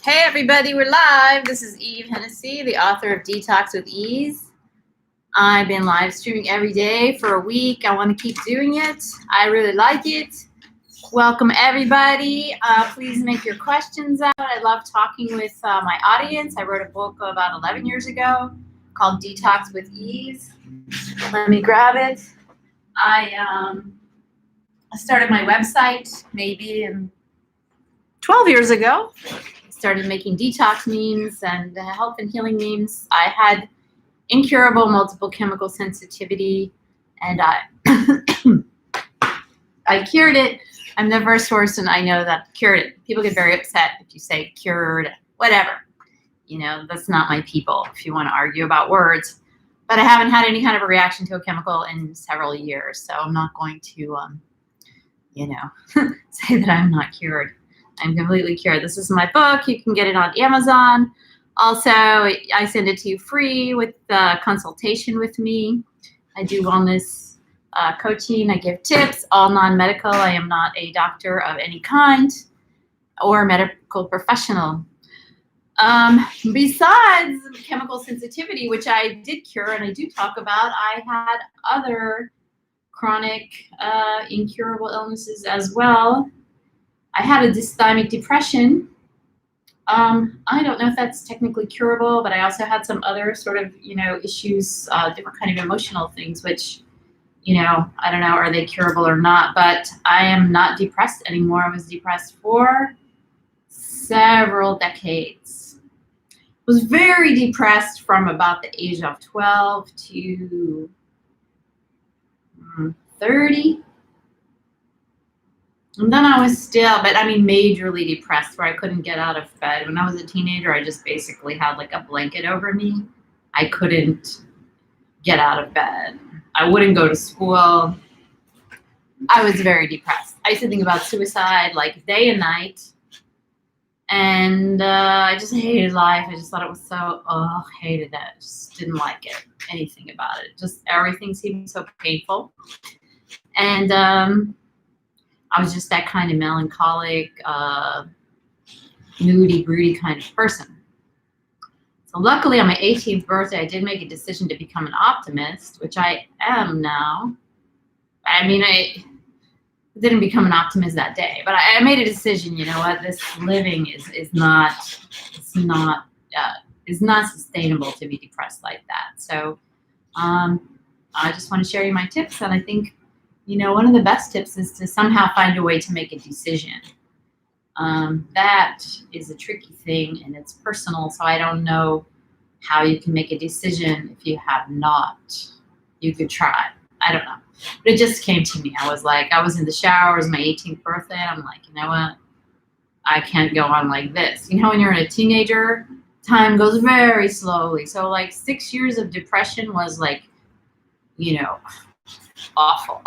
Hey everybody, we're live. This is Eve Hennessy, the author of Detox with Ease. I've been live streaming every day for a week. I want to keep doing it. I really like it. Welcome everybody. Please make your questions out. I love talking with my audience. I wrote a book about 11 years ago called Detox with Ease. Let me grab it. I started my website maybe 12 years ago. Started making detox memes and health and healing memes. I had incurable multiple chemical sensitivity, and I cured it. I'm the first person I know that cured it. People get very upset if you say cured, whatever. You know, that's not my people if you want to argue about words. But I haven't had any kind of a reaction to a chemical in several years, so I'm not going to, say that I'm not cured. I'm completely cured. This is my book. You can get it on Amazon. Also, I send it to you free with consultation with me. I do wellness coaching. I give tips, all non-medical. I am not a doctor of any kind or medical professional. Besides chemical sensitivity, which I did cure and I do talk about, I had other chronic incurable illnesses as well. I had a dysthymic depression. I don't know if that's technically curable, but I also had some other sort of, issues, different kind of emotional things, which, I don't know, are they curable or not, but I am not depressed anymore. I was depressed for several decades. I was very depressed from about the age of 12 to 30. And then I was still, majorly depressed where I couldn't get out of bed. When I was a teenager, I just basically had like a blanket over me. I couldn't get out of bed. I wouldn't go to school. I was very depressed. I used to think about suicide like day and night. And I just hated life. I just thought it was so, hated it. Just didn't like it, anything about it. Just everything seemed so painful. And I was just that kind of melancholic, moody, broody kind of person. So luckily on my 18th birthday, I did make a decision to become an optimist, which I am now. I didn't become an optimist that day, but I made a decision, you know what, this living is not sustainable to be depressed like that. So I just want to share you my tips, and I think one of the best tips is to somehow find a way to make a decision. That is a tricky thing, and it's personal, so I don't know how you can make a decision if you have not. You could try. I don't know. But it just came to me. I was in the shower. It was my 18th birthday, and I'm like, you know what? I can't go on like this. When you're a teenager, time goes very slowly. So 6 years of depression was awful.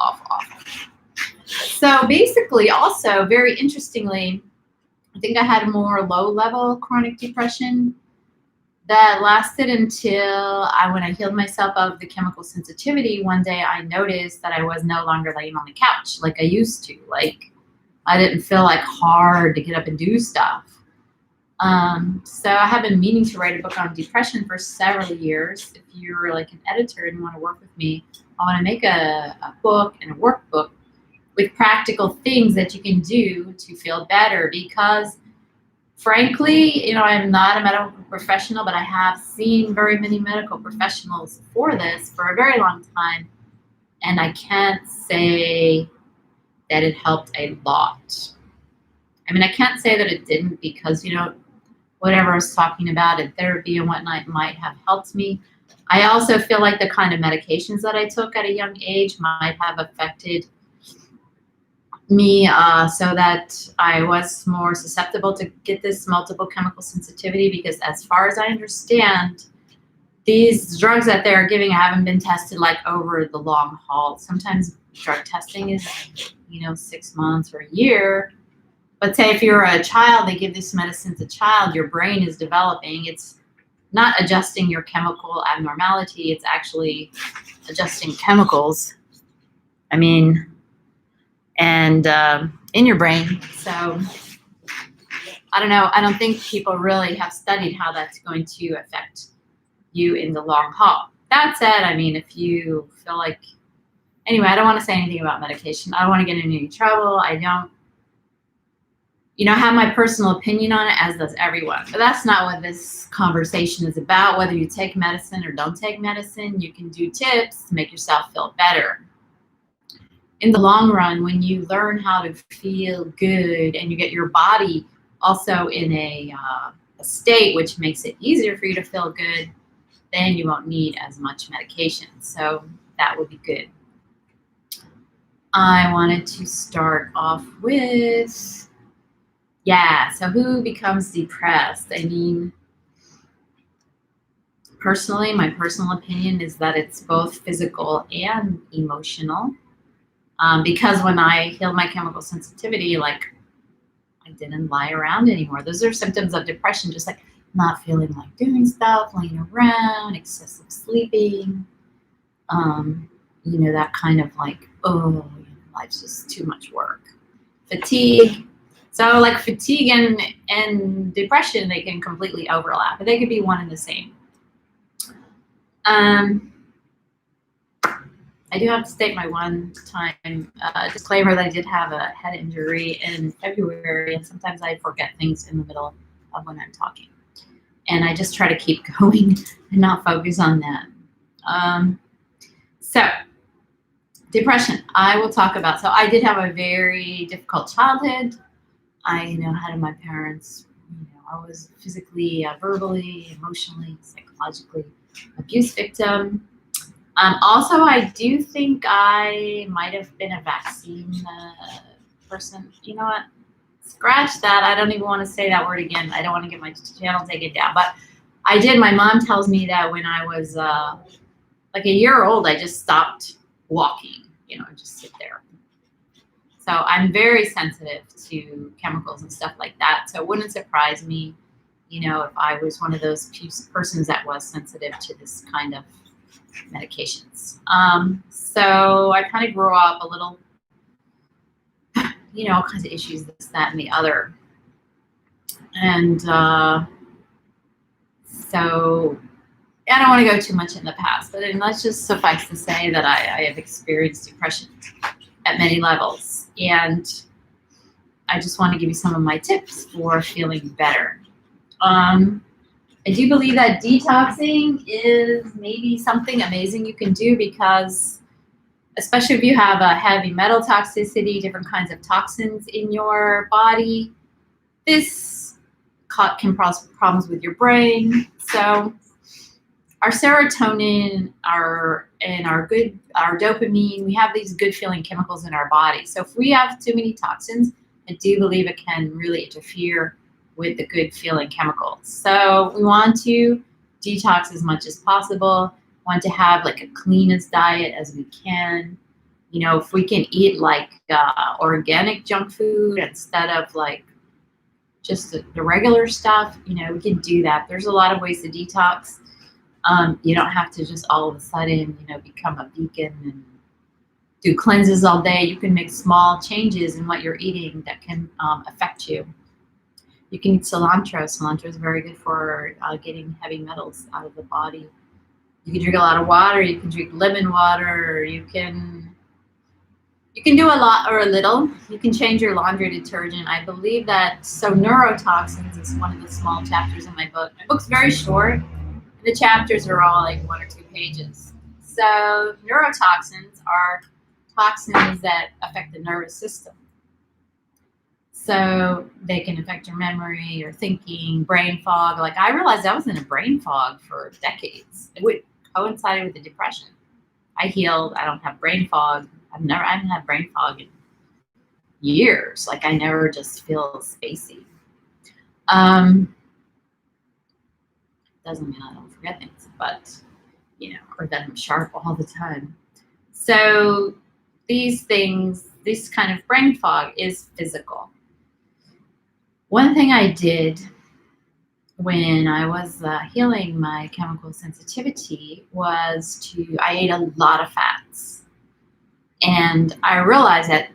So basically, also very interestingly, I think I had a more low-level chronic depression that lasted until when I healed myself of the chemical sensitivity. One day I noticed that I was no longer laying on the couch like I used to. I didn't feel hard to get up and do stuff. So I have been meaning to write a book on depression for several years. If you're an editor and you want to work with me, I want to make a book and a workbook with practical things that you can do to feel better, because frankly, I'm not a medical professional, but I have seen very many medical professionals for this for a very long time, and I can't say that it helped a lot. I can't say that it didn't, because, whatever I was talking about in therapy and whatnot might have helped me. I also feel like the kind of medications that I took at a young age might have affected me so that I was more susceptible to get this multiple chemical sensitivity, because as far as I understand, these drugs that they're giving haven't been tested over the long haul. Sometimes drug testing is, 6 months or a year. But say if you're a child, they give this medicine to a child, your brain is developing. It's not adjusting your chemical abnormality. It's actually adjusting chemicals. In your brain. So I don't know. I don't think people really have studied how that's going to affect you in the long haul. That said, I mean, if you feel like, anyway, I don't want to say anything about medication. I don't want to get into any trouble. I don't, have my personal opinion on it, as does everyone. But that's not what this conversation is about. Whether you take medicine or don't take medicine, you can do tips to make yourself feel better. In the long run, when you learn how to feel good and you get your body also in a state which makes it easier for you to feel good, then you won't need as much medication. So that would be good. I wanted to start off with, so who becomes depressed? I mean, personally, my personal opinion is that it's both physical and emotional. Because when I healed my chemical sensitivity, like, I didn't lie around anymore. Those are symptoms of depression, just like not feeling like doing stuff, laying around, excessive sleeping, that kind of like, life's just too much work. Fatigue. So like fatigue and depression, they can completely overlap, but they could be one and the same. I do have to state my one-time disclaimer that I did have a head injury in February, and sometimes I forget things in the middle of when I'm talking. And I just try to keep going and not focus on that. So, depression, I will talk about. So I did have a very difficult childhood. I had my parents, I was physically, verbally, emotionally, psychologically abuse victim. Also, I do think I might have been a vaccine person. You know what? Scratch that. I don't even want to say that word again. I don't want to get my channel taken down. But I did. My mom tells me that when I was like a year old, I just stopped walking, just sit there. So I'm very sensitive to chemicals and stuff like that. So it wouldn't surprise me, if I was one of those persons that was sensitive to this kind of medications. So I kind of grew up a little, all kinds of issues, this, that, and the other. And so I don't want to go too much in the past, but let's just suffice to say that I have experienced depression at many levels. And I just want to give you some of my tips for feeling better. I do believe that detoxing is maybe something amazing you can do, because especially if you have a heavy metal toxicity, different kinds of toxins in your body, this can cause problems with your brain. So our serotonin, our dopamine, we have these good feeling chemicals in our body. So if we have too many toxins, I do believe it can really interfere with the good feeling chemicals. So we want to detox as much as possible, want to have like a cleanest diet as we can. If we can eat like organic junk food instead of like just the regular stuff, we can do that. There's a lot of ways to detox. You don't have to just all of a sudden, become a vegan and do cleanses all day. You can make small changes in what you're eating that can affect you. You can eat cilantro. Cilantro is very good for getting heavy metals out of the body. You can drink a lot of water. You can drink lemon water. You can do a lot or a little. You can change your laundry detergent. I believe that. So neurotoxins is one of the small chapters in my book. My book's very short. The chapters are all like 1 or 2 pages. So neurotoxins are toxins that affect the nervous system. So they can affect your memory, your thinking, brain fog. Like I realized I was in a brain fog for decades. It would coincide with the depression. I healed. I don't have brain fog. I haven't had brain fog in years. Like I never just feel spacey. Doesn't mean I don't forget things, but or that I'm sharp all the time. So these things, this kind of brain fog is physical. One thing I did when I was healing my chemical sensitivity was I ate a lot of fats. And I realized that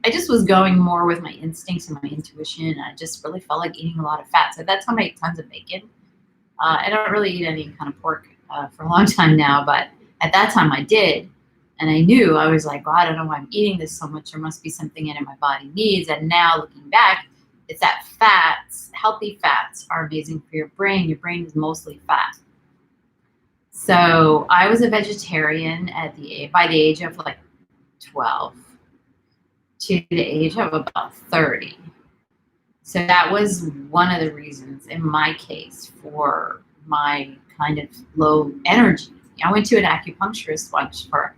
I just was going more with my instincts and my intuition. And I just really felt like eating a lot of fat. So at that time, I ate tons of bacon. I don't really eat any kind of pork for a long time now, but at that time I did. And I knew, I was like, well, I don't know why I'm eating this so much. There must be something in it my body needs. And now looking back, it's that fats, healthy fats are amazing for your brain. Your brain is mostly fat. So I was a vegetarian by the age of like 12 to the age of about 30. So that was one of the reasons in my case for my kind of low energy. I went to an acupuncturist once I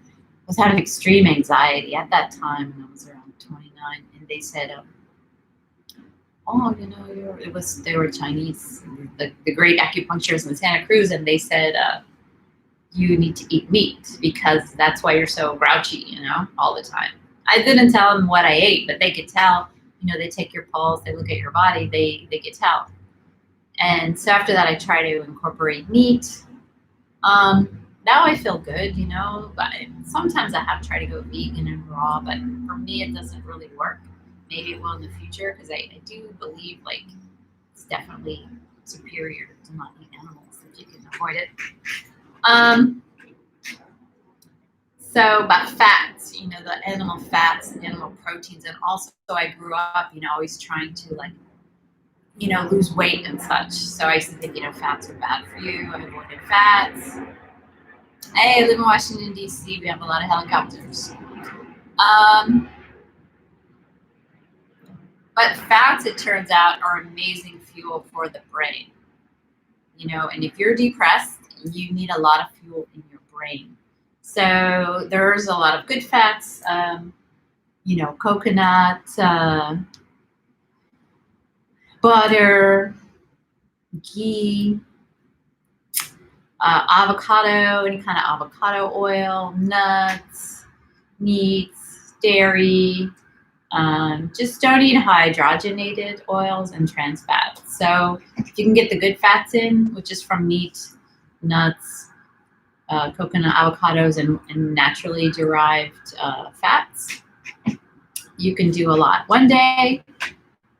was having extreme anxiety at that time when I was around 29, and they said, oh, they were Chinese, the great acupuncturists in Santa Cruz, and they said, you need to eat meat because that's why you're so grouchy, all the time. I didn't tell them what I ate, but they could tell. They take your pulse, they look at your body, they could tell. And so after that, I try to incorporate meat. Now I feel good, but sometimes I have tried to go vegan and raw, but for me, it doesn't really work. Maybe it will in the future because I do believe like it's definitely superior to not eat animals if you can avoid it. So about fats, the animal fats, the animal proteins, and also I grew up, always trying to lose weight and such. So I used to think, fats are bad for you. I avoided fats. Hey, I live in Washington, D.C. We have a lot of helicopters. But fats, it turns out, are amazing fuel for the brain. And if you're depressed, you need a lot of fuel in your brain. So there's a lot of good fats, coconut, butter, ghee, avocado, any kind of avocado oil, nuts, meats, dairy. Just don't eat hydrogenated oils and trans fats. So if you can get the good fats in, which is from meat, nuts, coconut, avocados, and naturally derived fats, you can do a lot. One day,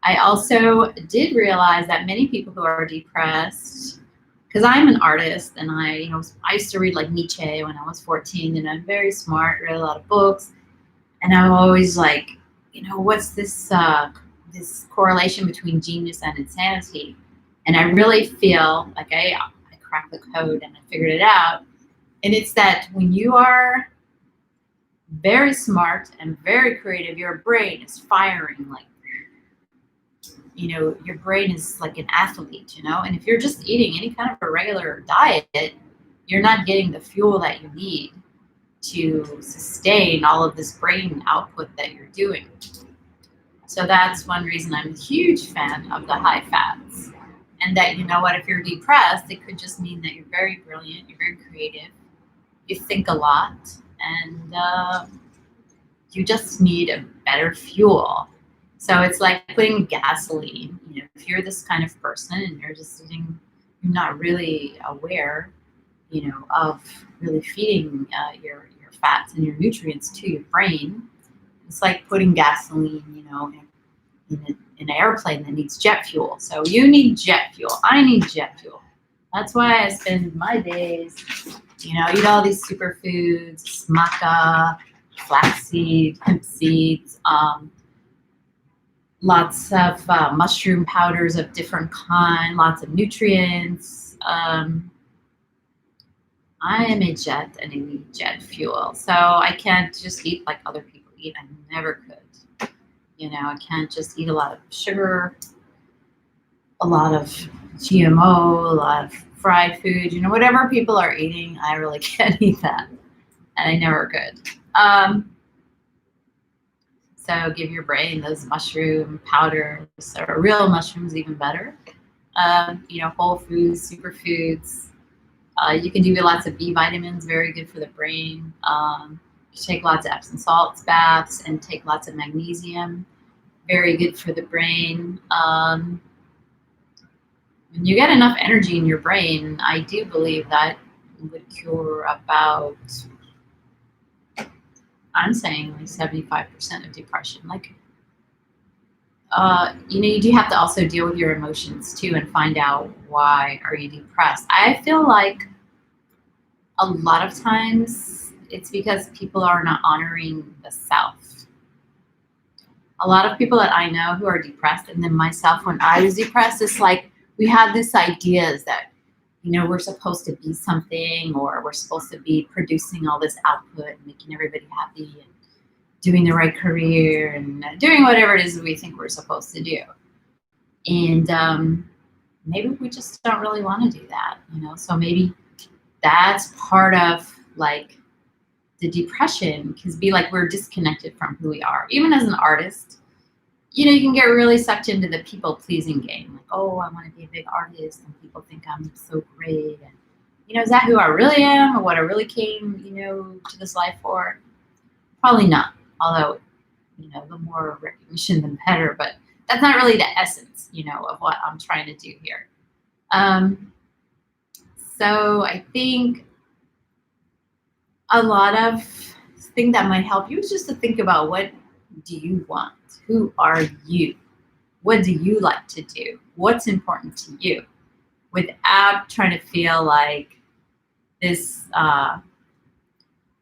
I also did realize that many people who are depressed, because I'm an artist and I used to read like Nietzsche when I was 14, and I'm very smart, read a lot of books, and I'm always like, what's this correlation between genius and insanity? And I really feel like I cracked the code and I figured it out. And it's that when you are very smart and very creative, your brain is firing like, your brain is like an athlete, and if you're just eating any kind of a regular diet, you're not getting the fuel that you need to sustain all of this brain output that you're doing. So that's one reason I'm a huge fan of the high fats. And that, if you're depressed, it could just mean that you're very brilliant, you're very creative, you think a lot, and you just need a better fuel. So it's like putting gasoline. If you're this kind of person and you're not really aware, of really feeding your fats and your nutrients to your brain, it's like putting gasoline, in an airplane that needs jet fuel. So you need jet fuel. I need jet fuel. That's why I spend my days, eat all these superfoods, maca, flaxseed, hemp seeds, lots of mushroom powders of different kind, lots of nutrients. I am a jet and I need jet fuel. So I can't just eat like other people eat. I never could. I can't just eat a lot of sugar, a lot of GMO, a lot of fried food, whatever people are eating, I really can't eat that. And I never could. So give your brain those mushroom powders, or real mushrooms, even better. Whole foods, superfoods. You can do lots of B vitamins, very good for the brain. You take lots of Epsom salts baths and take lots of magnesium, very good for the brain. When you get enough energy in your brain, I do believe that would cure about, I'm saying like 75% of depression. Like, you do have to also deal with your emotions too and find out why are you depressed. I feel like a lot of times it's because people are not honoring the self. A lot of people that I know who are depressed, and then myself when I was depressed, it's like we have this ideas that, we're supposed to be something, or we're supposed to be producing all this output and making everybody happy and doing the right career and doing whatever it is we think we're supposed to do. And maybe we just don't really want to do that, so maybe that's part of like the depression, because be like we're disconnected from who we are. Even as an artist, you can get really sucked into the people pleasing game. Like, oh, I want to be a big artist and people think I'm so great. And, is that who I really am or what I really came, to this life for? Probably not. Although, the more recognition, the better. But that's not really the essence, of what I'm trying to do here. So I think a lot of thing that might help you is just to think about, what do you want? Who are you? What do you like to do? What's important to you? Without trying to feel like this, it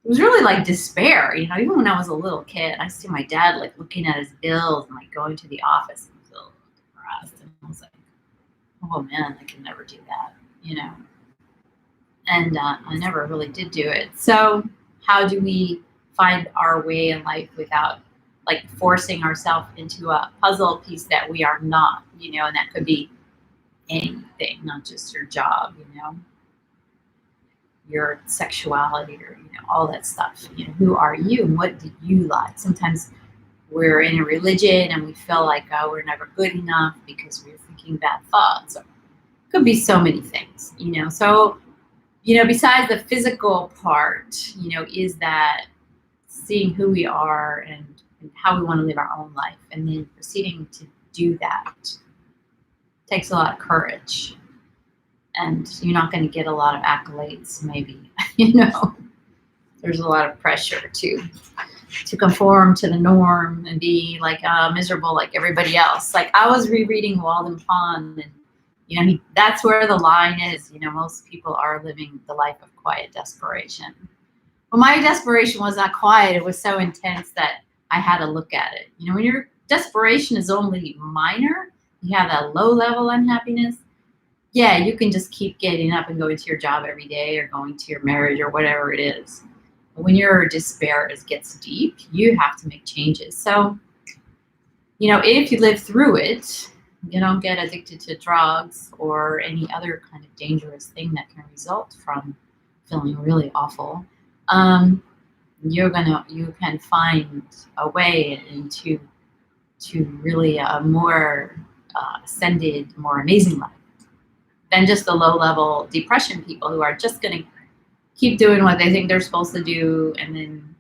was really like despair. Even when I was a little kid, I see my dad like looking at his bills and like going to the office and feel depressed. And I was like, oh man, I can never do that, And I never really did do it. So how do we find our way in life without like forcing ourselves into a puzzle piece that we are not, and that could be anything, not just your job, your sexuality, or, all that stuff. Who are you and what do you like? Sometimes we're in a religion and we feel like, oh, we're never good enough because we're thinking bad thoughts. Or it could be so many things, So, besides the physical part, is that seeing who we are and how we want to live our own life, and then proceeding to do that takes a lot of courage. And you're not going to get a lot of accolades, maybe, There's a lot of pressure to conform to the norm and be like miserable like everybody else. Like I was rereading Walden Pond, and that's where the line is. Most people are living the life of quiet desperation. Well, my desperation was not quiet. It was so intense that I had to look at it. When your desperation is only minor, you have that low level unhappiness. Yeah, you can just keep getting up and going to your job every day or going to your marriage or whatever it is. But when your despair gets deep, you have to make changes. So, if you live through it, you don't get addicted to drugs or any other kind of dangerous thing that can result from feeling really awful. You can find a way into really a more ascended, more amazing life than just the low level depression people who are just going to keep doing what they think they're supposed to do, and then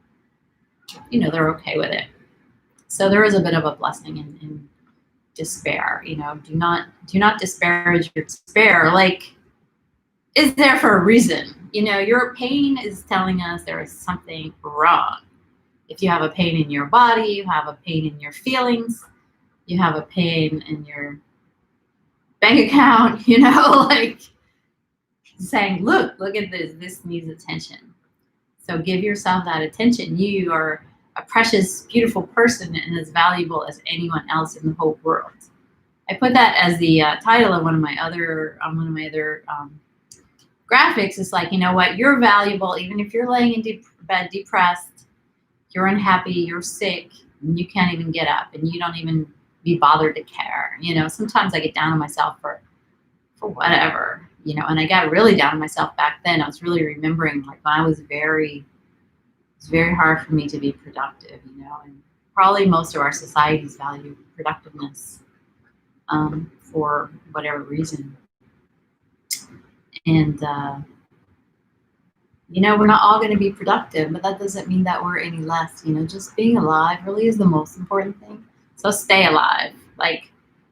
they're okay with it. So there is a bit of a blessing in despair. Do not disparage your despair. Like, it's there for a reason. Your pain is telling us there is something wrong. If you have a pain in your body, you have a pain in your feelings, you have a pain in your bank account, like saying, look at this needs attention. So give yourself that attention. You are a precious, beautiful person and as valuable as anyone else in the whole world. I put that as the title of one of my other graphics. Is like, what, you're valuable even if you're laying in bed depressed, you're unhappy, you're sick, and you can't even get up, and you don't even be bothered to care. Sometimes I get down on myself for whatever, and I got really down on myself back then. I was really remembering like when I was it's very hard for me to be productive, and probably most of our societies value productiveness for whatever reason. And, we're not all going to be productive, but that doesn't mean that we're any less. Just being alive really is the most important thing. So stay alive. Like,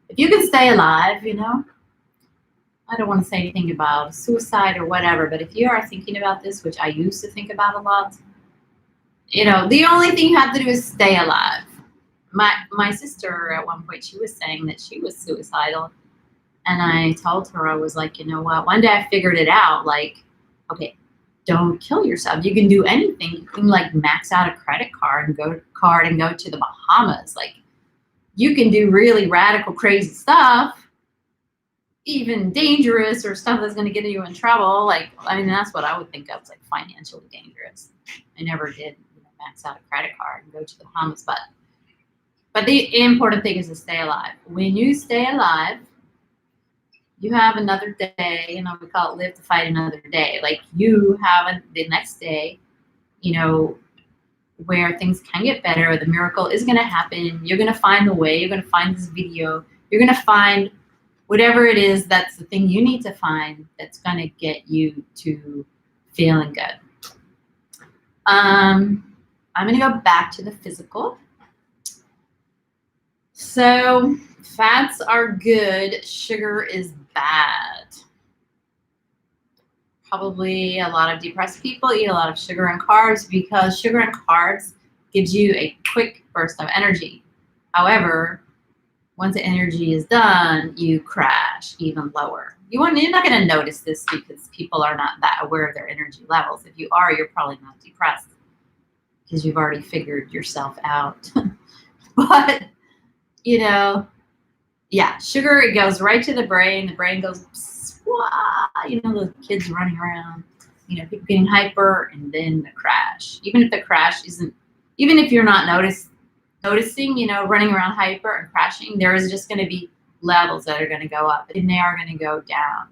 if you can stay alive, I don't want to say anything about suicide or whatever, but if you are thinking about this, which I used to think about a lot, the only thing you have to do is stay alive. My sister at one point, she was saying that she was suicidal, and I told her, I was like, you know what? One day I figured it out. Like, okay, don't kill yourself. You can do anything. You can like max out a credit card and go to the Bahamas. Like, you can do really radical, crazy stuff, even dangerous or stuff that's going to get you in trouble. Like, I mean, that's what I would think of as like financially dangerous. I never did max out a credit card and go to the Bahamas, but the important thing is to stay alive. When you stay alive, you have another day, we call it live to fight another day. Like, you have the next day, where things can get better. The miracle is going to happen. You're going to find the way. You're going to find this video. You're going to find whatever it is that's the thing you need to find that's going to get you to feeling good. I'm going to go back to the physical. So fats are good. Sugar is bad. Probably a lot of depressed people eat a lot of sugar and carbs because sugar and carbs gives you a quick burst of energy. However, once the energy is done, you crash even lower. You're not going to notice this because people are not that aware of their energy levels. If you are, you're probably not depressed because you've already figured yourself out. But, yeah, sugar, it goes right to the brain. The brain goes, the kids running around, people getting hyper, and then the crash. Even if you're not noticing, running around hyper and crashing, there is just going to be levels that are going to go up and they are going to go down.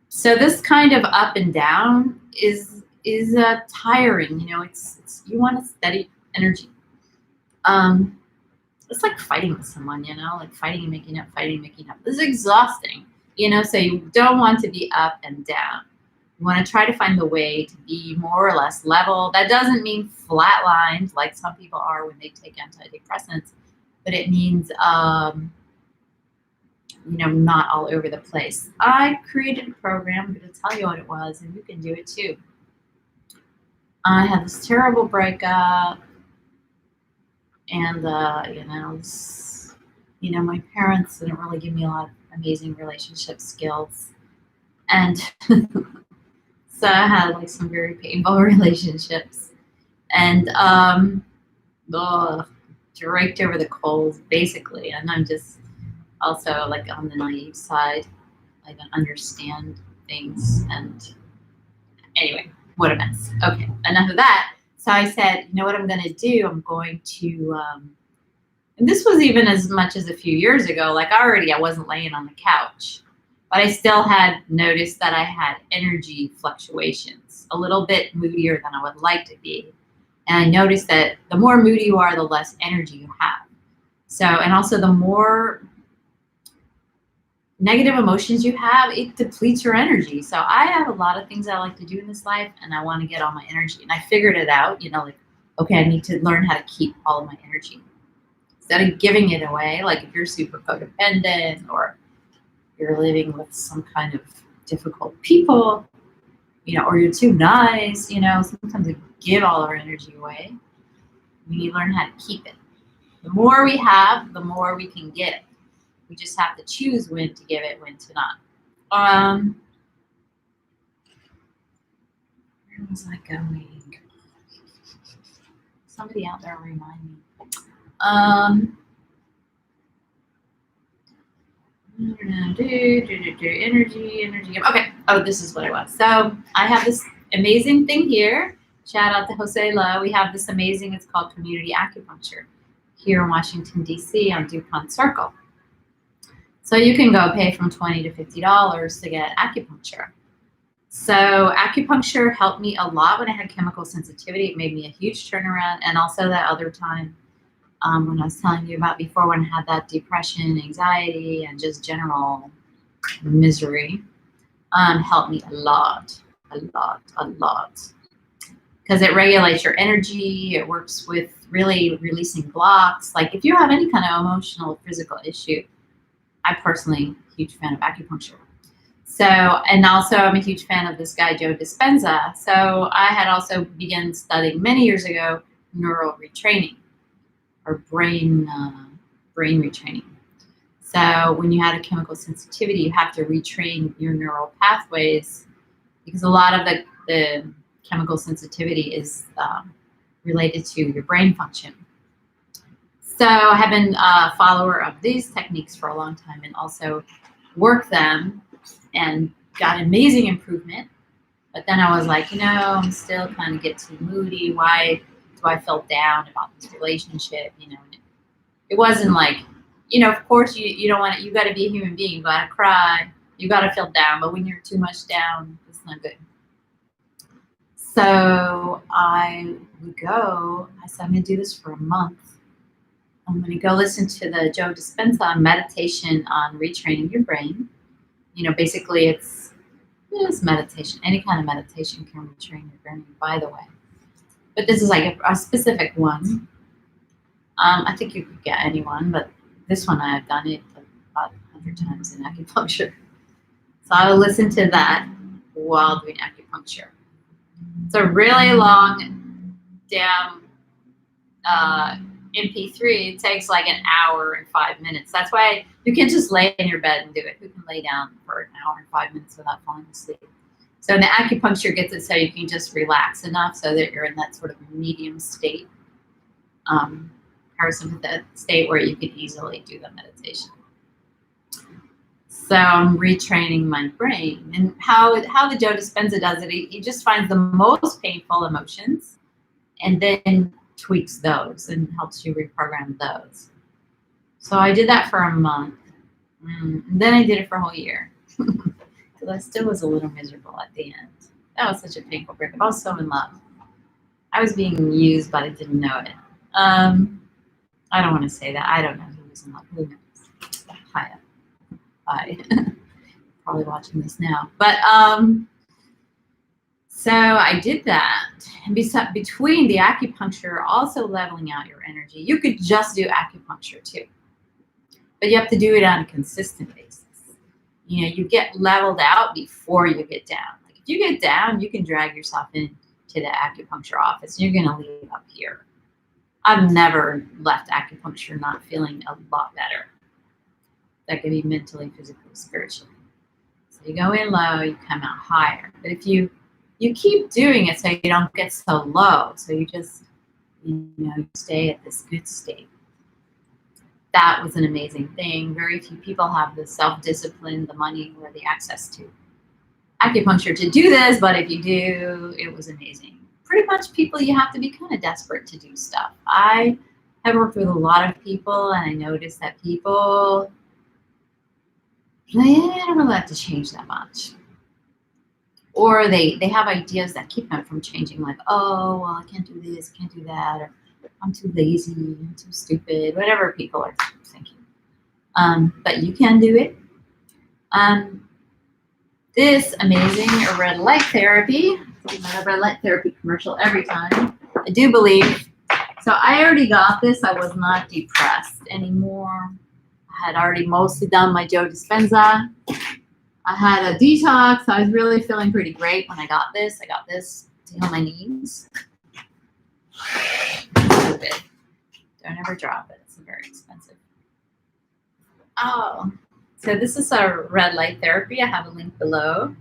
So this kind of up and down is tiring. It's you want a steady energy. It's like fighting with someone, like fighting and making up, fighting and making up. This is exhausting, so you don't want to be up and down. You want to try to find the way to be more or less level. That doesn't mean flatlined like some people are when they take antidepressants, but it means, not all over the place. I created a program. I'm going to tell you what it was, and you can do it too. I had this terrible breakup. And, my parents didn't really give me a lot of amazing relationship skills. And so I had like some very painful relationships and, raked over the coals basically. And I'm just also like on the naive side. I don't understand things. And anyway, what a mess. Okay, enough of that. So I said, what I'm going to do? I'm going to, and this was even as much as a few years ago, like I wasn't laying on the couch, but I still had noticed that I had energy fluctuations, a little bit moodier than I would like to be. And I noticed that the more moody you are, the less energy you have. So, and also the more negative emotions you have, it depletes your energy. So I have a lot of things I like to do in this life, and I want to get all my energy. And I figured it out, okay, I need to learn how to keep all of my energy instead of giving it away. Like if you're super codependent or you're living with some kind of difficult people, or you're too nice, sometimes we give all our energy away. We need to learn how to keep it. The more we have, the more we can give. We just have to choose when to give it, when to not. Where was I going? Somebody out there remind me. Energy. Okay. Oh, this is what I was. So I have this amazing thing here. Shout out to Jose La. We have this amazing, it's called Community Acupuncture here in Washington, D.C. on DuPont Circle. So you can go pay from $20 to $50 to get acupuncture. So acupuncture helped me a lot when I had chemical sensitivity. It made me a huge turnaround. And also that other time when I was telling you about before, when I had that depression, anxiety, and just general misery, helped me a lot. Because it regulates your energy. It works with really releasing blocks. Like if you have any kind of emotional or physical issue, I personally, huge fan of acupuncture. So, and also I'm a huge fan of this guy, Joe Dispenza. So I had also begun studying many years ago neural retraining or brain retraining. So when you had a chemical sensitivity, you have to retrain your neural pathways because a lot of the chemical sensitivity is related to your brain function. So I have been a follower of these techniques for a long time and also worked them and got amazing improvement. But then I was like, I'm still kind of get too moody. Why do I feel down about this relationship? It wasn't like, of course you don't want it. You got to be a human being. You got to cry. You got to feel down. But when you're too much down, it's not good. So I said, I'm going to do this for a month. I'm going to go listen to the Joe Dispenza meditation on retraining your brain. Basically it's meditation. Any kind of meditation can retrain your brain, by the way. But this is like a specific one. I think you could get anyone, but this one I've done it about 100 times in acupuncture. So I will listen to that while doing acupuncture. It's a really long damn MP3. It takes like an hour and 5 minutes. That's why you can't just lay in your bed and do it. Who can lay down for an hour and 5 minutes without falling asleep? So the acupuncture gets it so you can just relax enough so that you're in that sort of medium state, parasympathetic state where you can easily do the meditation. So I'm retraining my brain. And how the Joe Dispenza does it, he just finds the most painful emotions and then tweaks those and helps you reprogram those. So I did that for a month. And then I did it for a whole year. Because I still was a little miserable at the end. That was such a painful breakup. I was so in love. I was being used, but I didn't know it. I don't want to say that. I don't know who was in love. Who knows? Hi. Probably watching this now. But so I did that. And between the acupuncture, also leveling out your energy. You could just do acupuncture too. But you have to do it on a consistent basis. You get leveled out before you get down. Like if you get down, you can drag yourself into the acupuncture office. You're going to leave up here. I've never left acupuncture not feeling a lot better. That could be mentally, physically, spiritually. So you go in low, you come out higher. But if you keep doing it so you don't get so low, so you just stay at this good state. That was an amazing thing. Very few people have the self-discipline, the money, or the access to acupuncture to do this, but if you do, it was amazing. Pretty much people, you have to be kind of desperate to do stuff. I have worked with a lot of people, and I noticed that people, they don't really have to change that much. Or they have ideas that keep them from changing, like, oh, well, I can't do this, I can't do that, or I'm too lazy, I'm too stupid, whatever people are thinking. But you can do it. This amazing red light therapy, my red light therapy commercial every time, I do believe. So I already got this. I was not depressed anymore. I had already mostly done my Joe Dispenza. I had a detox. I was really feeling pretty great when I got this. I got this to heal my knees. Stupid. Don't ever drop it. It's very expensive. Oh, so this is a red light therapy. I have a link below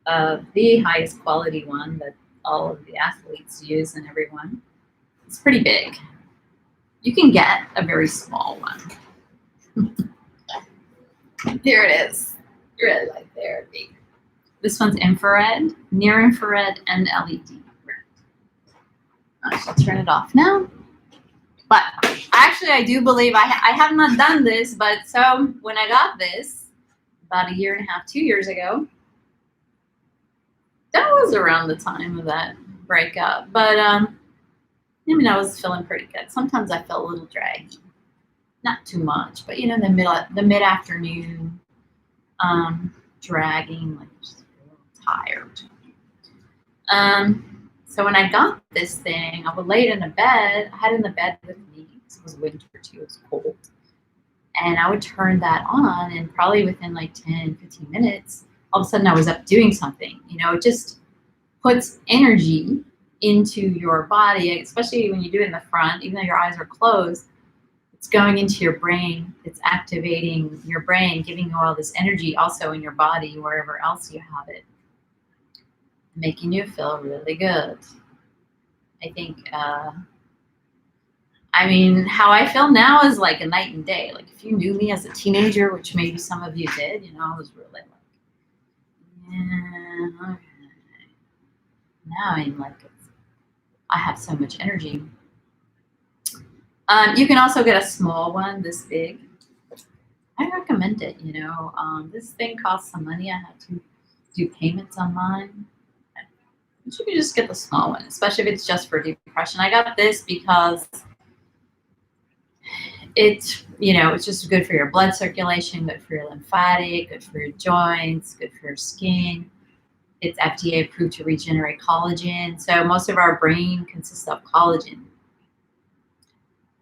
of the highest quality one that all of the athletes use and everyone. It's pretty big. You can get a very small one. Here it is. Red light therapy. This one's infrared, near infrared, and LED. I shall turn it off now. But actually, I do believe I have not done this, but so when I got this about 1.5 years, 2 years ago, that was around the time of that breakup. But I was feeling pretty good. Sometimes I felt a little draggy, not too much, but the mid afternoon, dragging, like just a little tired. So when I got this thing, I would lay it in a bed. I had it in the bed with me. It was winter too, it was cold. And I would turn that on, and probably within like 10, 15 minutes, all of a sudden I was up doing something. It just puts energy into your body, especially when you do it in the front, even though your eyes are closed, it's going into your brain. It's activating your brain, giving you all this energy also in your body, wherever else you have it, making you feel really good. I think, I mean, how I feel now is like a night and day. Like if you knew me as a teenager, which maybe some of you did, you know, I was really like, yeah, okay. Now I'm like, I have so much energy. You can also get a small one, this big. I recommend it, you know. This thing costs some money. I had to do payments online. But you can just get the small one, especially if it's just for depression. I got this because it's, you know, it's just good for your blood circulation, good for your lymphatic, good for your joints, good for your skin. It's FDA approved to regenerate collagen. So most of our brain consists of collagen.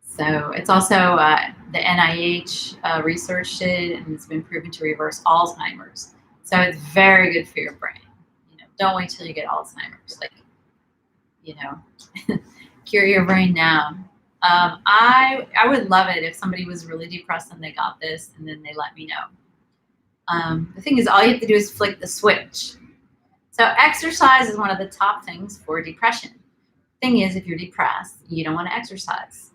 So it's also the NIH researched it, and it's been proven to reverse Alzheimer's. So it's very good for your brain. You know, don't wait till you get Alzheimer's. Like, you know, cure your brain now. I would love it if somebody was really depressed and they got this, and then they let me know. The thing is, all you have to do is flick the switch. So exercise is one of the top things for depression. Thing is, if you're depressed, you don't want to exercise.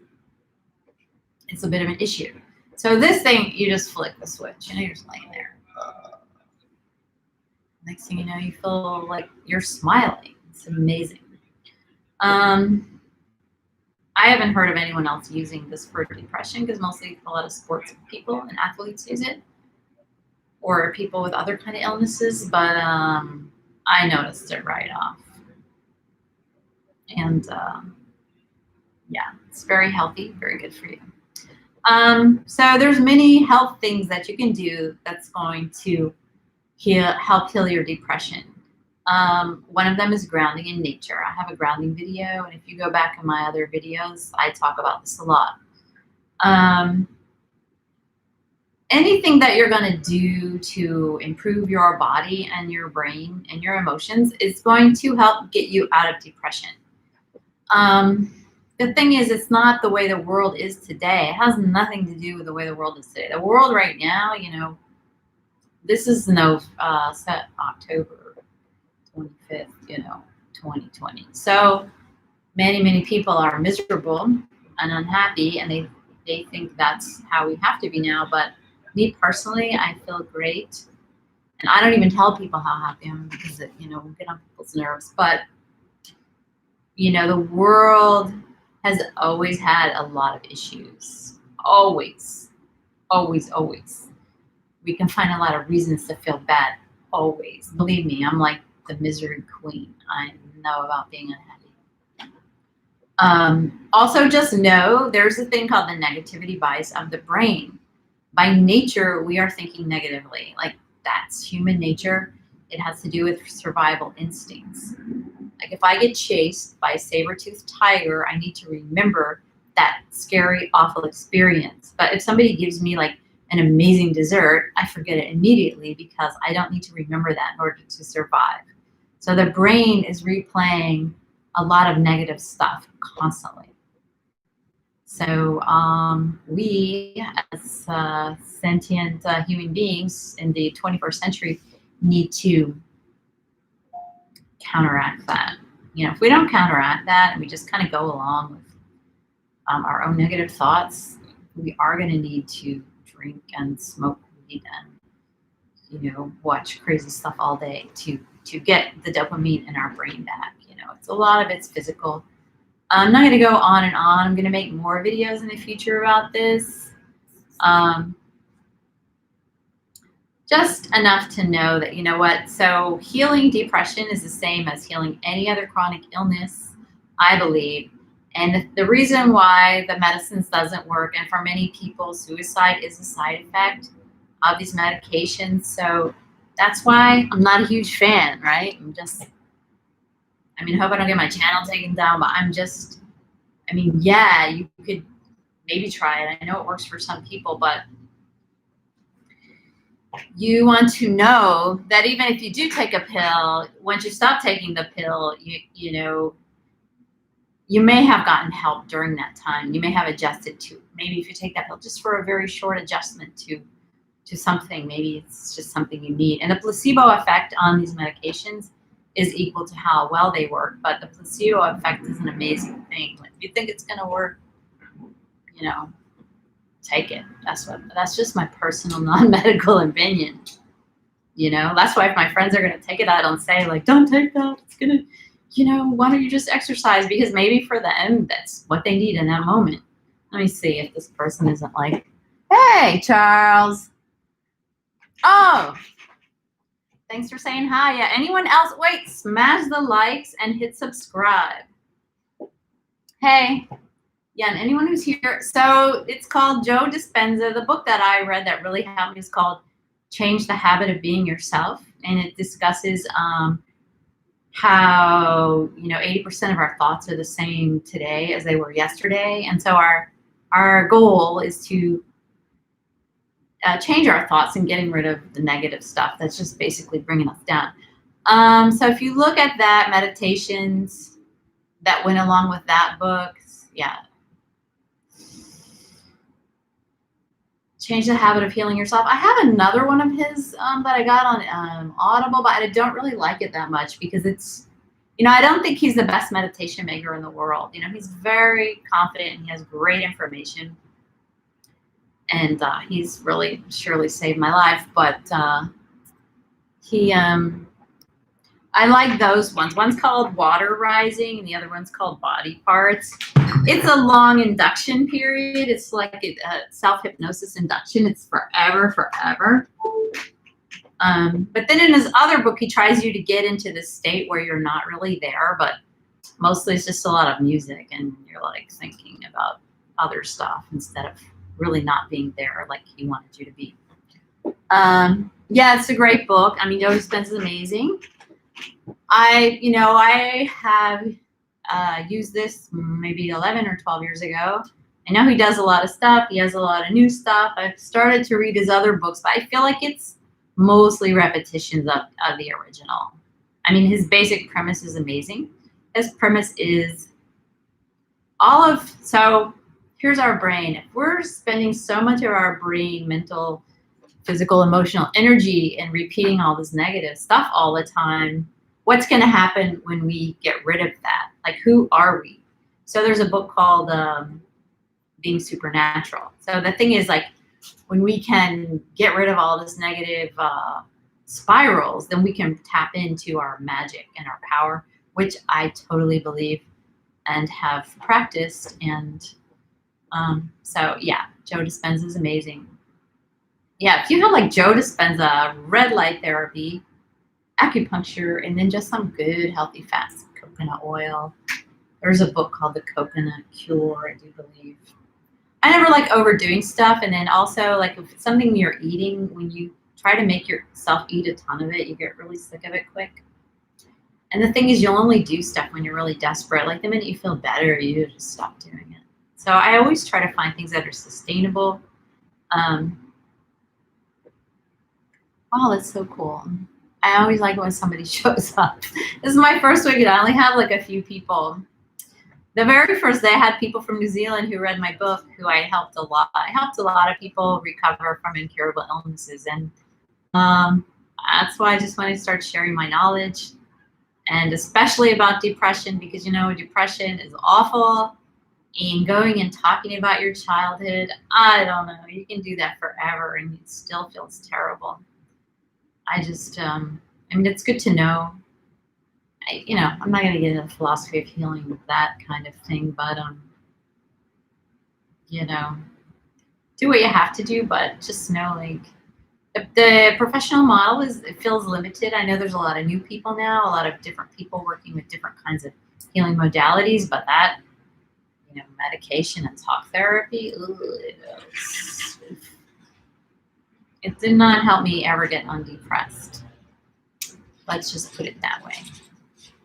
It's a bit of an issue. So this thing, you just flick the switch, you know, you're just laying there. Next thing you know, you feel like you're smiling. It's amazing. I haven't heard of anyone else using this for depression because mostly a lot of sports people and athletes use it, or people with other kind of illnesses, but I noticed it right off. And yeah, it's very healthy, very good for you. So there's many health things that you can do that's going to help heal your depression. One of them is grounding in nature. I have a grounding video, and if you go back in my other videos, I talk about this a lot. Anything that you're going to do to improve your body and your brain and your emotions is going to help get you out of depression. The thing is, it's not the way the world is today. It has nothing to do with the way the world is today. The world right now, you know, this is set October 25th, you know, 2020. So many people are miserable and unhappy, and they think that's how we have to be now. But me personally, I feel great. And I don't even tell people how happy I am because it, you know, will get on people's nerves. But, you know, the world has always had a lot of issues. Always. We can find a lot of reasons to feel bad. Always. Believe me, I'm like the misery queen. I know about being unhappy. Also, just know there's a thing called the negativity bias of the brain. By nature, we are thinking negatively. Like, that's human nature. It has to do with survival instincts. Like if I get chased by a saber-toothed tiger, I need to remember that scary, awful experience. But if somebody gives me like an amazing dessert, I forget it immediately because I don't need to remember that in order to survive. So the brain is replaying a lot of negative stuff constantly. So we as sentient human beings in the 21st century need to counteract that. You know, if we don't counteract that and we just kind of go along with our own negative thoughts, we are going to need to drink and smoke weed and, you know, watch crazy stuff all day to get the dopamine in our brain back. You know, it's a lot of it's physical. I'm not going to go on and on. I'm going to make more videos in the future about this. Just enough to know that, you know what, so healing depression is the same as healing any other chronic illness, I believe. And the reason why the medicines doesn't work, and for many people, suicide is a side effect of these medications. So that's why I'm not a huge fan, right? I hope I don't get my channel taken down, but yeah, you could maybe try it. I know it works for some people, but you want to know that even if you do take a pill, once you stop taking the pill, you know, you may have gotten help during that time. You may have adjusted to, maybe if you take that pill just for a very short adjustment to something, maybe it's just something you need. And the placebo effect on these medications is equal to how well they work, but the placebo effect is an amazing thing. Like, if you think it's going to work, you know, take it. That's just my personal non-medical opinion. You know, that's why if my friends are going to take it, I don't say like, don't take that. It's going to, why don't you just exercise? Because maybe for them, that's what they need in that moment. Let me see if this person isn't like, hey, Charles. Oh, thanks for saying hi. Yeah, anyone else? Wait, smash the likes and hit subscribe. Hey. Yeah, and anyone who's here. So it's called Joe Dispenza. The book that I read that really helped me is called Change the Habit of Being Yourself. And it discusses how 80% of our thoughts are the same today as they were yesterday, and so our goal is to change our thoughts and getting rid of the negative stuff that's just basically bringing us down. So if you look at that, meditations that went along with that book, yeah. Change the Habit of Healing Yourself. I have another one of his that I got on Audible, but I don't really like it that much because it's, I don't think he's the best meditation maker in the world. He's very confident and he has great information. And he's really surely saved my life. But I like those ones. One's called Water Rising and the other one's called Body Parts. It's a long induction period. It's like a self-hypnosis induction. It's forever. But then in his other book, he tries you to get into this state where you're not really there, but mostly it's just a lot of music and you're like thinking about other stuff instead of really not being there like he wanted you to be. Yeah, it's a great book. I mean, Joe Dispenza is amazing. I have used this maybe 11 or 12 years ago. I know he does a lot of stuff. He has a lot of new stuff. I've started to read his other books, but I feel like it's mostly repetitions of the original. I mean, his basic premise is amazing. His premise is so here's our brain. If we're spending so much of our brain, mental, physical, emotional energy and repeating all this negative stuff all the time, what's going to happen when we get rid of that? Like, who are we? So there's a book called Being Supernatural. So the thing is, like, when we can get rid of all this negative spirals, then we can tap into our magic and our power, which I totally believe and have practiced. And so, yeah, Joe Dispenza is amazing. Yeah, if you have like Joe Dispenza, red light therapy, acupuncture, and then just some good healthy fats, coconut oil. There's a book called The Coconut Cure, I do believe. I never like overdoing stuff, and then also like if it's something you're eating, when you try to make yourself eat a ton of it, you get really sick of it quick. And the thing is, you'll only do stuff when you're really desperate. Like the minute you feel better, you just stop doing it. So I always try to find things that are sustainable. Oh, that's so cool. I always like when somebody shows up. This is my first week and I only have like a few people. The very first day I had people from New Zealand who read my book, who I helped a lot. I helped a lot of people recover from incurable illnesses. And that's why I just wanted to start sharing my knowledge, and especially about depression, because, depression is awful. And going and talking about your childhood, I don't know, you can do that forever and it still feels terrible. I just, it's good to know. I'm not going to get into the philosophy of healing with that kind of thing, but, do what you have to do, but just know, like, the professional model it feels limited. I know there's a lot of new people now, a lot of different people working with different kinds of healing modalities, but that, medication and talk therapy, it did not help me ever get undepressed. Let's just put it that way.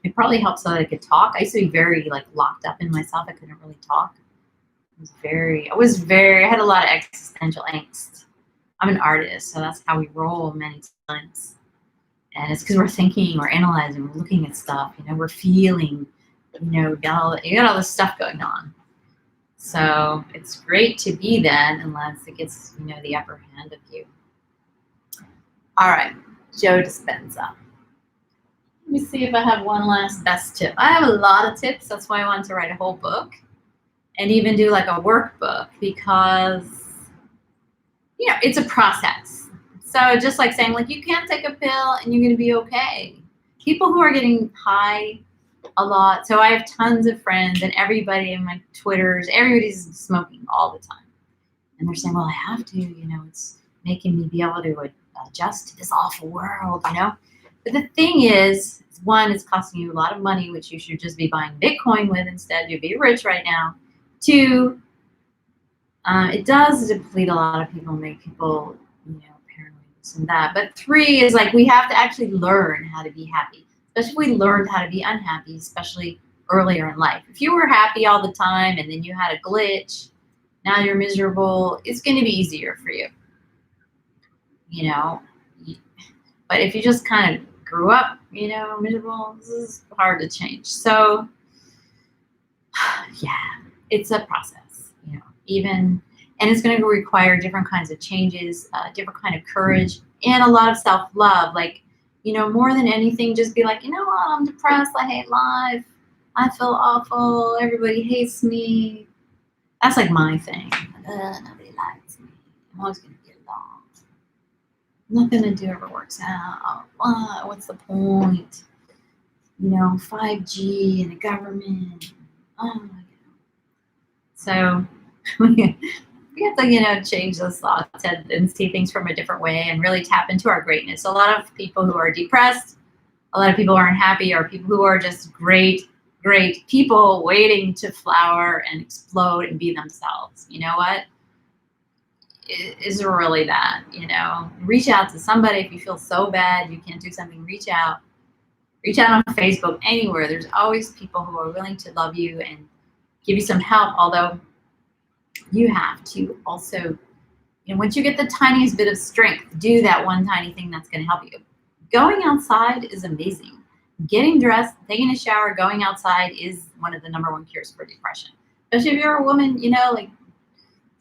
It probably helped so that I could talk. I used to be very locked up in myself. I couldn't really talk. I had a lot of existential angst. I'm an artist, so that's how we roll many times. And it's because we're thinking, we're analyzing, we're looking at stuff, we're feeling you got all this stuff going on. So it's great to be then, unless it gets, the upper hand of you. All right, Joe Dispenza. Let me see if I have one last best tip. I have a lot of tips. That's why I wanted to write a whole book and even do like a workbook, because, it's a process. So just like saying, like, you can't take a pill and you're going to be okay. People who are getting high a lot. So I have tons of friends, and everybody in my Twitters, everybody's smoking all the time. And they're saying, well, I have to, it's making me be able to adjust to this awful world, But the thing is, one, it's costing you a lot of money, which you should just be buying Bitcoin with instead. You'd be rich right now. Two, it does deplete a lot of people, make people, paranoid, this and that. But three is like, we have to actually learn how to be happy, especially if we learned how to be unhappy, especially earlier in life. If you were happy all the time and then you had a glitch, now you're miserable, it's going to be easier for you, But if you just kind of grew up, miserable, this is hard to change. So, yeah, it's a process, and it's going to require different kinds of changes, different kind of courage, and a lot of self-love. Like, more than anything, just be like, what, I'm depressed, I hate life, I feel awful, everybody hates me. That's like my thing. Nobody likes me. I'm always going to get along. Nothing to do ever works out. What's the point? 5G and the government. Oh my God. So we have to, change those thoughts and see things from a different way and really tap into our greatness. A lot of people who are depressed, a lot of people who aren't happy, are people who are just great people waiting to flower and explode and be themselves. You know what? It is really that, reach out to somebody. If you feel so bad you can't do something, reach out on Facebook, anywhere. There's always people who are willing to love you and give you some help. Although you have to also, once you get the tiniest bit of strength, do that one tiny thing that's going to help you. Going outside is amazing. Getting dressed, taking a shower, going outside is one of the #1 cures for depression. Especially if you're a woman, like,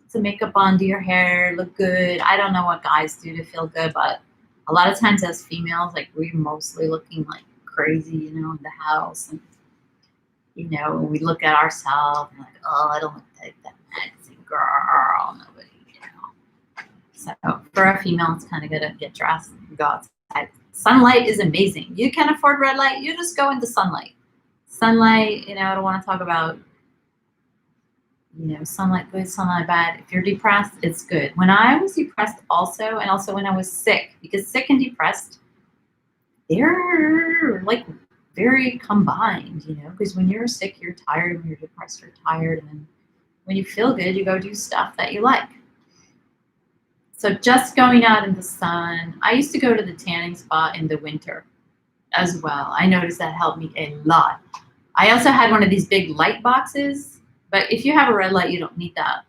some makeup on, do your hair, look good. I don't know what guys do to feel good, but a lot of times as females, like, we're mostly looking like crazy, in the house. And, we look at ourselves and like, oh, I don't look like that magazine girl, nobody, So for a female, it's kind of good to get dressed and go outside. Sunlight is amazing. You can't afford red light, you just go into sunlight. Sunlight, I don't want to talk about, sunlight good, sunlight bad. If you're depressed, it's good. When I was depressed also, and also when I was sick, because sick and depressed, they're like very combined, because when you're sick, you're tired, and when you're depressed, you're tired, and then when you feel good, you go do stuff that you like. So just going out in the sun. I used to go to the tanning spot in the winter as well. I noticed that helped me a lot. I also had one of these big light boxes, but if you have a red light, you don't need that.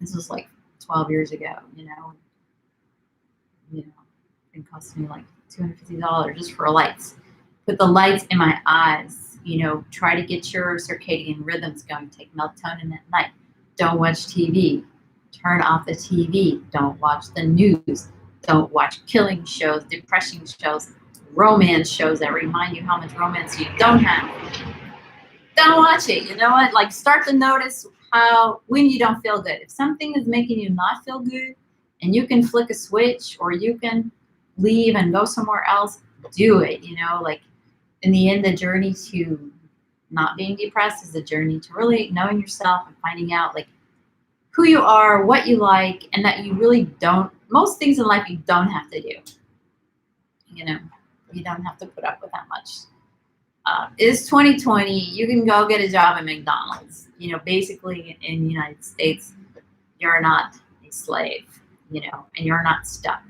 This was like 12 years ago, it cost me like $250 just for lights. Put the lights in my eyes, try to get your circadian rhythms going. Take melatonin at night. Don't watch TV. Turn off the TV. Don't watch the news. Don't watch killing shows, depression shows, romance shows that remind you how much romance you don't have. Don't watch it. You know what? Like, start to notice when you don't feel good. If something is making you not feel good and you can flick a switch or you can leave and go somewhere else, do it. Like, in the end, the journey to not being depressed is a journey to really knowing yourself and finding out, like, who you are, what you like, and that you really don't, most things in life you don't have to do. You don't have to put up with that much. It's 2020. You can go get a job at McDonald's. Basically in the United States, you're not a slave, and you're not stuck.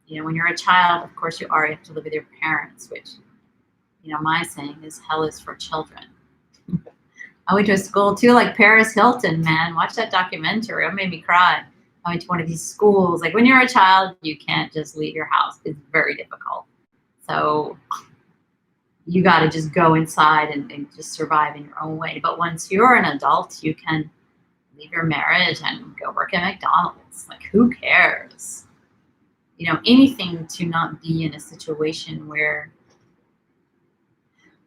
When you're a child, of course you are. You have to live with your parents, which, my saying is hell is for children. I went to a school too, like Paris Hilton, man. Watch that documentary. It made me cry. I went to one of these schools. Like, when you're a child, you can't just leave your house. It's very difficult. So you got to just go inside and just survive in your own way. But once you're an adult, you can leave your marriage and go work at McDonald's. Like, who cares? You know, anything to not be in a situation where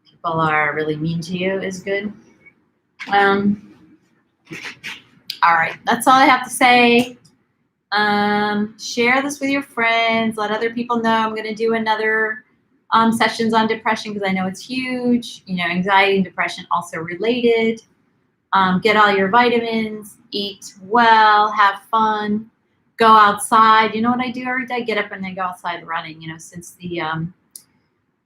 people are really mean to you is good. All right, that's all I have to say. Share this with your friends. Let other people know. I'm going to do another sessions on depression because I know it's huge. You know, anxiety and depression also related. Get all your vitamins, eat well, have fun, go outside. You know what I do every day? Get up and then go outside running. You know, since the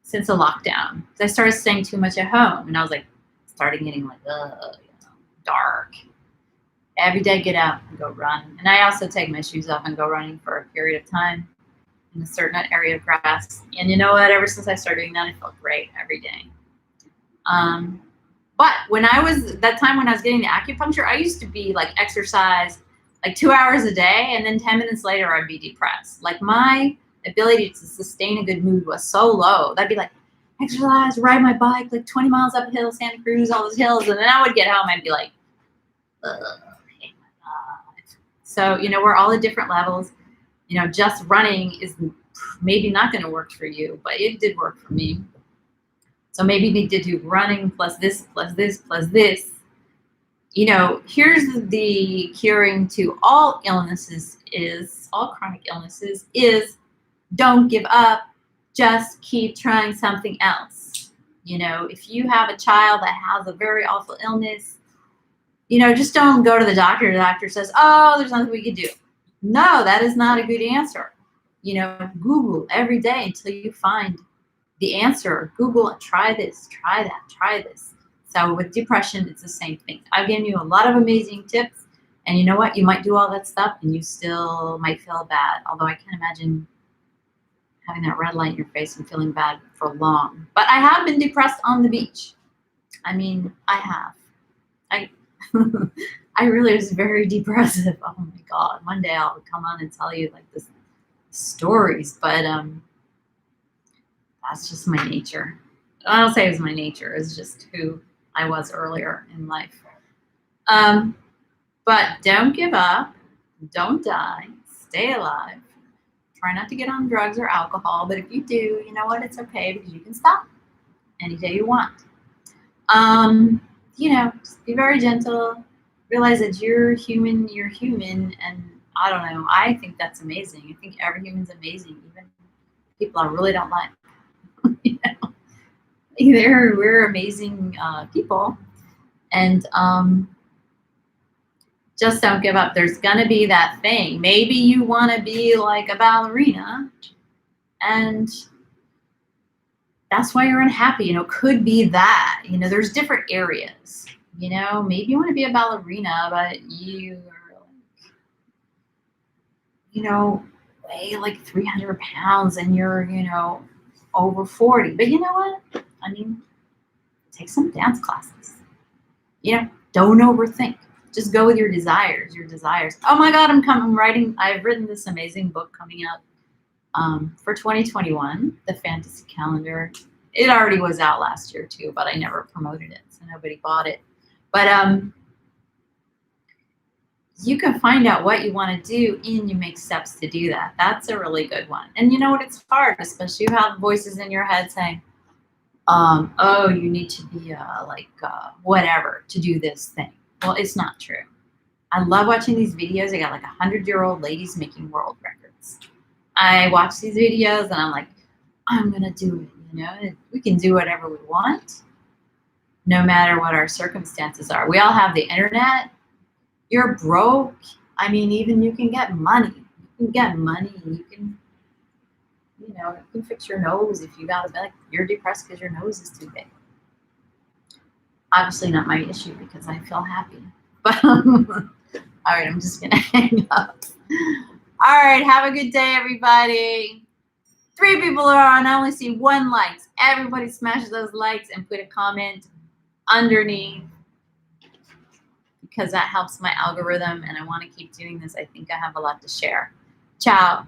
lockdown, I started staying too much at home, and I was like, starting getting like, dark. Every day, get out and go run. And I also take my shoes off and go running for a period of time in a certain area of grass. And you know what? Ever since I started doing that, I felt great every day. But when I was getting the acupuncture, I used to be like exercise like 2 hours a day, and then 10 minutes later I'd be depressed. Like, my ability to sustain a good mood was so low. That'd be like, exercise, ride my bike like 20 miles uphill, Santa Cruz, all those hills, and then I would get home and be like, ugh. So, you know, we're all at different levels. You know, just running is maybe not going to work for you, but it did work for me. So maybe we did do running plus this, plus this, plus this. You know, here's the curing to all illnesses all chronic illnesses is don't give up. Just keep trying something else. You know, if you have a child that has a very awful illness, you know, just don't go to the doctor. The doctor says, oh, there's nothing we can do. No, that is not a good answer. You know, Google every day until you find the answer. Google and try this, try that, try this. So with depression, it's the same thing. I've given you a lot of amazing tips. And you know what? You might do all that stuff and you still might feel bad. Although I can't imagine having that red light in your face and feeling bad for long. But I have been depressed on the beach. I mean, I have. I really was very depressive. Oh my God. One day I'll come on and tell you like this stories, but that's just my nature. I don't say it was my nature. It's just who I was earlier in life. But don't give up. Don't die. Stay alive. Try not to get on drugs or alcohol. But if you do, you know what? It's okay because you can stop any day you want. You know, just be very gentle. Realize that you're human, and I don't know. I think that's amazing. I think every human's amazing, even people I really don't like. You know, we're amazing people, and just don't give up. There's gonna be that thing. Maybe you want to be like a ballerina, and that's why you're unhappy. You know, could be that. You know, there's different areas. You know, maybe you want to be a ballerina, but you are like, you know, weigh like 300 pounds and you're, you know, over 40. But you know what? I mean, take some dance classes. You know, don't overthink. Just go with your desires, Oh my God, I've written this amazing book coming out for 2021, the fantasy calendar. It already was out last year too, but I never promoted it, so nobody bought it. But you can find out what you want to do and you make steps to do that. That's a really good one. And you know what? It's hard, especially you have voices in your head saying, oh, you need to be whatever to do this thing. Well, it's not true. I love watching these videos. I got like 100-year-old ladies making world records. I watch these videos and I'm like, I'm going to do it. You know, we can do whatever we want, no matter what our circumstances are. We all have the internet. You're broke. I mean, even you can get money. You can get money. You can, you know, you can fix your nose if you got to be like, you're depressed because your nose is too big. Obviously not my issue because I feel happy. But all right, I'm just going to hang up. All right, have a good day, everybody. 3 people are on. I only see 1 like. Everybody smash those likes and put a comment underneath because that helps my algorithm and I want to keep doing this. I think I have a lot to share. Ciao.